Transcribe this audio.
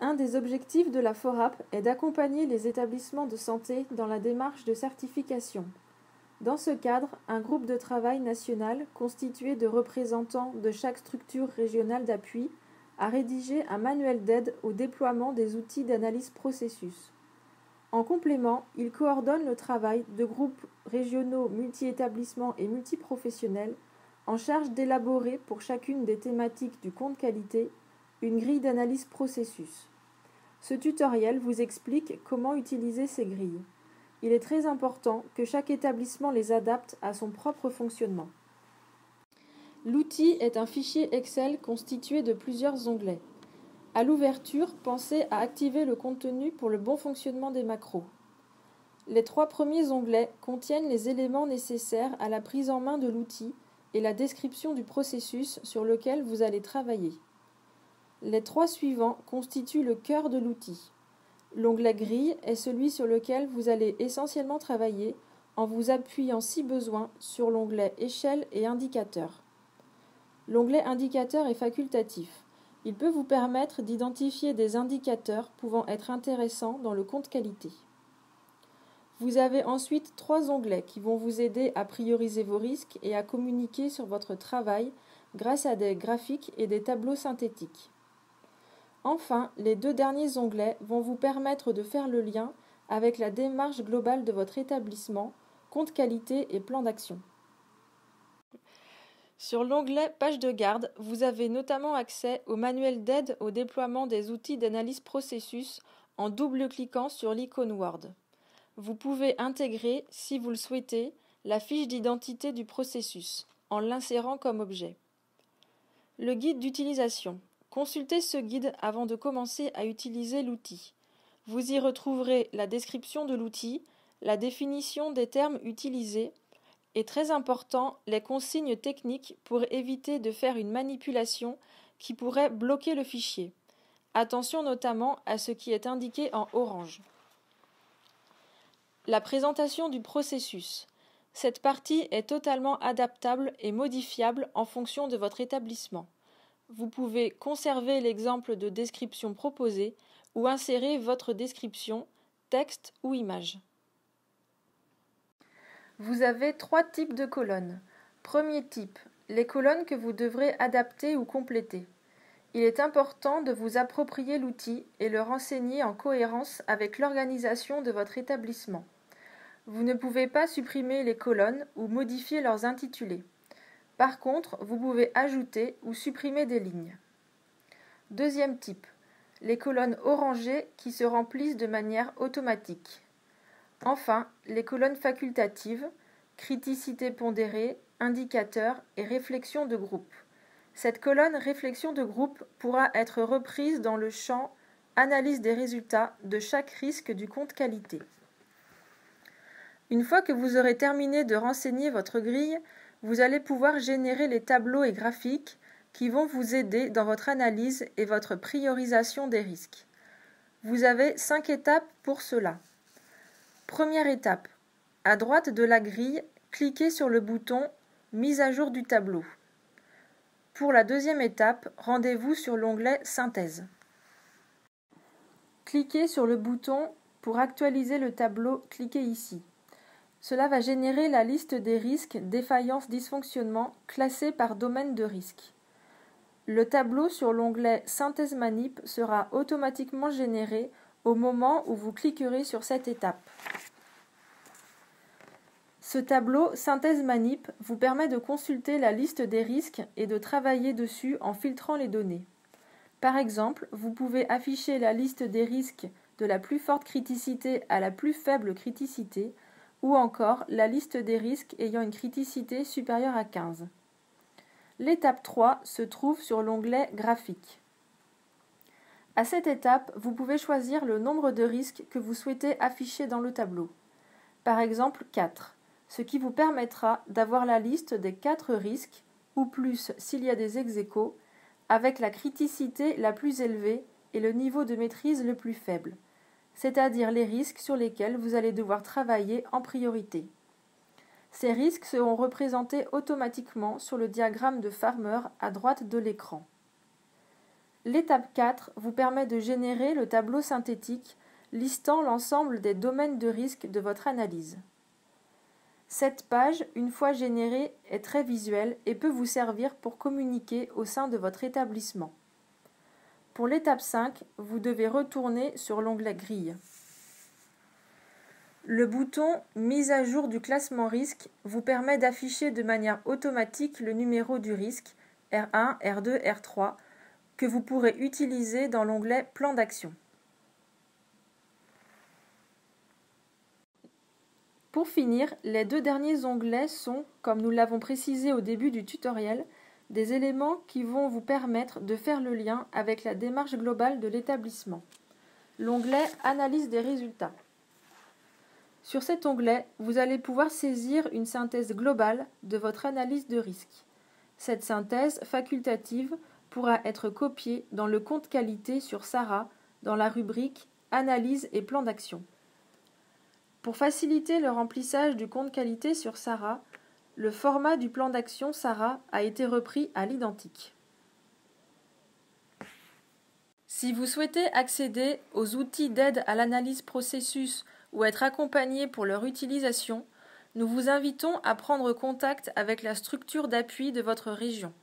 Un des objectifs de la FORAP est d'accompagner les établissements de santé dans la démarche de certification. Dans ce cadre, un groupe de travail national constitué de représentants de chaque structure régionale d'appui a rédigé un manuel d'aide au déploiement des outils d'analyse processus. En complément, il coordonne le travail de groupes régionaux multi-établissements et multiprofessionnels en charge d'élaborer pour chacune des thématiques du compte qualité une grille d'analyse processus. Ce tutoriel vous explique comment utiliser ces grilles. Il est très important que chaque établissement les adapte à son propre fonctionnement. L'outil est un fichier Excel constitué de plusieurs onglets. À l'ouverture, pensez à activer le contenu pour le bon fonctionnement des macros. Les 3 premiers onglets contiennent les éléments nécessaires à la prise en main de l'outil et la description du processus sur lequel vous allez travailler. Les 3 suivants constituent le cœur de l'outil. L'onglet Grille est celui sur lequel vous allez essentiellement travailler en vous appuyant si besoin sur l'onglet Échelle et Indicateurs. L'onglet Indicateurs est facultatif. Il peut vous permettre d'identifier des indicateurs pouvant être intéressants dans le compte qualité. Vous avez ensuite 3 onglets qui vont vous aider à prioriser vos risques et à communiquer sur votre travail grâce à des graphiques et des tableaux synthétiques. Enfin, les 2 derniers onglets vont vous permettre de faire le lien avec la démarche globale de votre établissement, compte qualité et plan d'action. Sur l'onglet Page de garde, vous avez notamment accès au manuel d'aide au déploiement des outils d'analyse processus en double-cliquant sur l'icône Word. Vous pouvez intégrer, si vous le souhaitez, la fiche d'identité du processus, en l'insérant comme objet. Le guide d'utilisation. Consultez ce guide avant de commencer à utiliser l'outil. Vous y retrouverez la description de l'outil, la définition des termes utilisés et, très important, les consignes techniques pour éviter de faire une manipulation qui pourrait bloquer le fichier. Attention notamment à ce qui est indiqué en orange. La présentation du processus. Cette partie est totalement adaptable et modifiable en fonction de votre établissement. Vous pouvez conserver l'exemple de description proposé ou insérer votre description, texte ou image. Vous avez 3 types de colonnes. Premier type, les colonnes que vous devrez adapter ou compléter. Il est important de vous approprier l'outil et le renseigner en cohérence avec l'organisation de votre établissement. Vous ne pouvez pas supprimer les colonnes ou modifier leurs intitulés. Par contre, vous pouvez ajouter ou supprimer des lignes. Deuxième type, les colonnes orangées qui se remplissent de manière automatique. Enfin, les colonnes facultatives, criticité pondérée, indicateurs et réflexion de groupe. Cette colonne réflexion de groupe pourra être reprise dans le champ analyse des résultats de chaque risque du compte qualité. Une fois que vous aurez terminé de renseigner votre grille, vous allez pouvoir générer les tableaux et graphiques qui vont vous aider dans votre analyse et votre priorisation des risques. Vous avez 5 étapes pour cela. Première étape. À droite de la grille, cliquez sur le bouton « Mise à jour du tableau ». Pour la deuxième étape, rendez-vous sur l'onglet « Synthèse ». Cliquez sur le bouton « Pour actualiser le tableau », cliquez ici. Cela va générer la liste des risques, défaillances, dysfonctionnements classés par domaine de risque. Le tableau sur l'onglet Synthèse Manip sera automatiquement généré au moment où vous cliquerez sur cette étape. Ce tableau Synthèse Manip vous permet de consulter la liste des risques et de travailler dessus en filtrant les données. Par exemple, vous pouvez afficher la liste des risques de la plus forte criticité à la plus faible criticité, ou encore la liste des risques ayant une criticité supérieure à 15. L'étape 3 se trouve sur l'onglet Graphique. À cette étape, vous pouvez choisir le nombre de risques que vous souhaitez afficher dans le tableau. Par exemple 4, ce qui vous permettra d'avoir la liste des 4 risques, ou plus s'il y a des ex-aequo, avec la criticité la plus élevée et le niveau de maîtrise le plus faible, c'est-à-dire les risques sur lesquels vous allez devoir travailler en priorité. Ces risques seront représentés automatiquement sur le diagramme de Farmer à droite de l'écran. L'étape 4 vous permet de générer le tableau synthétique listant l'ensemble des domaines de risque de votre analyse. Cette page, une fois générée, est très visuelle et peut vous servir pour communiquer au sein de votre établissement. Pour l'étape 5, vous devez retourner sur l'onglet Grille. Le bouton « Mise à jour du classement risque » vous permet d'afficher de manière automatique le numéro du risque R1, R2, R3 que vous pourrez utiliser dans l'onglet « Plan d'action ». Pour finir, les deux derniers onglets sont, comme nous l'avons précisé au début du tutoriel, des éléments qui vont vous permettre de faire le lien avec la démarche globale de l'établissement. L'onglet « Analyse des résultats ». Sur cet onglet, vous allez pouvoir saisir une synthèse globale de votre analyse de risque. Cette synthèse facultative pourra être copiée dans le compte qualité sur SARA dans la rubrique « Analyse et plan d'action ». Pour faciliter le remplissage du compte qualité sur SARA, le format du plan d'action SARA a été repris à l'identique. Si vous souhaitez accéder aux outils d'aide à l'analyse processus ou être accompagné pour leur utilisation, nous vous invitons à prendre contact avec la structure d'appui de votre région.